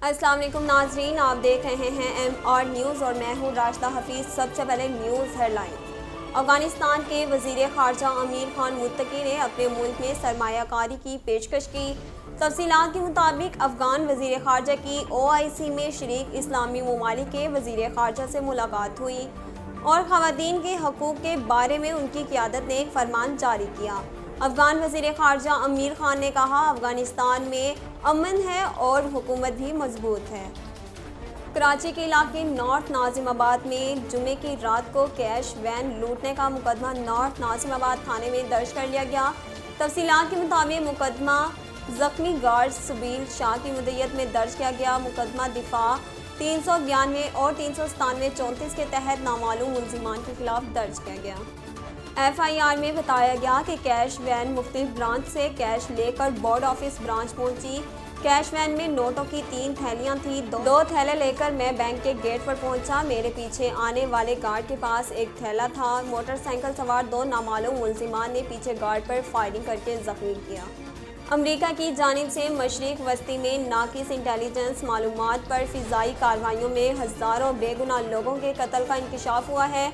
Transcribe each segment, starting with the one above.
السلام علیکم ناظرین، آپ دیکھ رہے ہیں ایم آر نیوز اور میں ہوں راشدہ حفیظ۔ سب سے پہلے نیوز ہیڈ لائن۔ افغانستان کے وزیر خارجہ امیر خان متقی نے اپنے ملک میں سرمایہ کاری کی پیشکش کی۔ تفصیلات کے مطابق افغان وزیر خارجہ کی OIC میں شریک اسلامی ممالک کے وزیر خارجہ سے ملاقات ہوئی اور خواتین کے حقوق کے بارے میں ان کی قیادت نے ایک فرمان جاری کیا۔ افغان وزیر خارجہ امیر خان نے کہا، افغانستان میں امن ہے اور حکومت بھی مضبوط ہے۔ کراچی کے علاقے نارتھ ناظم آباد میں جمعے کی رات کو کیش وین لوٹنے کا مقدمہ نارتھ ناظم آباد تھانے میں درج کر لیا گیا۔ تفصیلات کے مطابق مقدمہ زخمی گارڈ سبیل شاہ کی مدعیت میں درج کیا گیا۔ مقدمہ دفاع 392 اور 397-34 کے تحت نامعلوم ملزمان کے خلاف درج کیا گیا۔ FIR میں بتایا گیا کہ کیش وین مختلف برانچ سے کیش لے کر بورڈ آفس برانچ پہنچی۔ کیش وین میں نوٹوں کی 3 تھیلیاں تھیں۔ 2 تھیلے لے کر میں بینک کے گیٹ پر پہنچا۔ میرے پیچھے آنے والے گارڈ کے پاس ایک تھیلا تھا۔ موٹر سائیکل سوار 2 نامعلوم ملزمان نے پیچھے گارڈ پر فائرنگ کر کے زخمی کیا۔ امریکہ کی جانب سے مشرق وسطی میں ناقص انٹیلیجنس معلومات پر فضائی کارروائیوں میں ہزاروں بے گناہ لوگوں کے قتل کا انکشاف ہوا ہے۔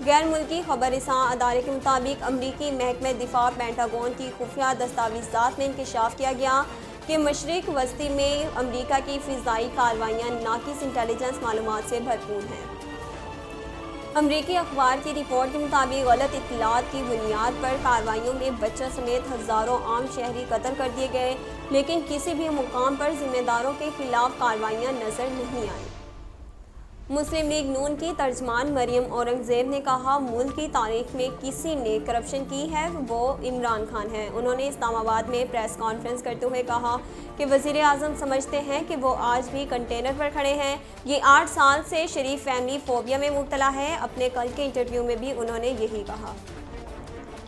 غیر ملکی خبر رساں ادارے کے مطابق امریکی محکمہ دفاع پینٹاگون کی خفیہ دستاویزات میں انکشاف کیا گیا کہ مشرق وسطی میں امریکہ کی فضائی کارروائیاں ناقص انٹیلیجنس معلومات سے بھرپور ہیں۔ امریکی اخبار کی رپورٹ کے مطابق غلط اطلاعات کی بنیاد پر کارروائیوں میں بچہ سمیت ہزاروں عام شہری قتل کر دیے گئے، لیکن کسی بھی مقام پر ذمہ داروں کے خلاف کارروائیاں نظر نہیں آئیں۔ مسلم لیگ نون کی ترجمان مریم اورنگزیب نے کہا، ملک کی تاریخ میں کسی نے کرپشن کی ہے وہ عمران خان ہے۔ انہوں نے اسلام آباد میں پریس کانفرنس کرتے ہوئے کہا کہ وزیر اعظم سمجھتے ہیں کہ وہ آج بھی کنٹینر پر کھڑے ہیں۔ یہ 8 سال سے شریف فیملی فوبیا میں مبتلا ہے۔ اپنے کل کے انٹرویو میں بھی انہوں نے یہی کہا۔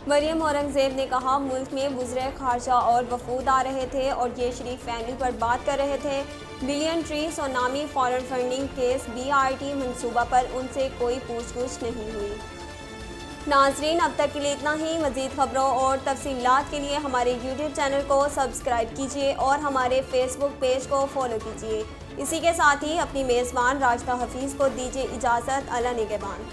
مریم اورنگزیب نے کہا، ملک میں وزراء خارجہ اور وفود آ رہے تھے اور یہ شریف فیملی پر بات کر رہے تھے۔ Billion tree tsunami foreign funding case BRT منصوبہ پر ان سے کوئی پوچھ گچھ نہیں ہوئی۔ ناظرین، اب تک کے لیے اتنا ہی۔ مزید خبروں اور تفصیلات کے لیے ہمارے YouTube چینل کو سبسکرائب کیجیے اور ہمارے Facebook پیج کو فالو کیجیے۔ اسی کے ساتھ ہی اپنی میزبان راشدہ حفیظ کو دیجیے اجازت۔ اللہ نگہبان۔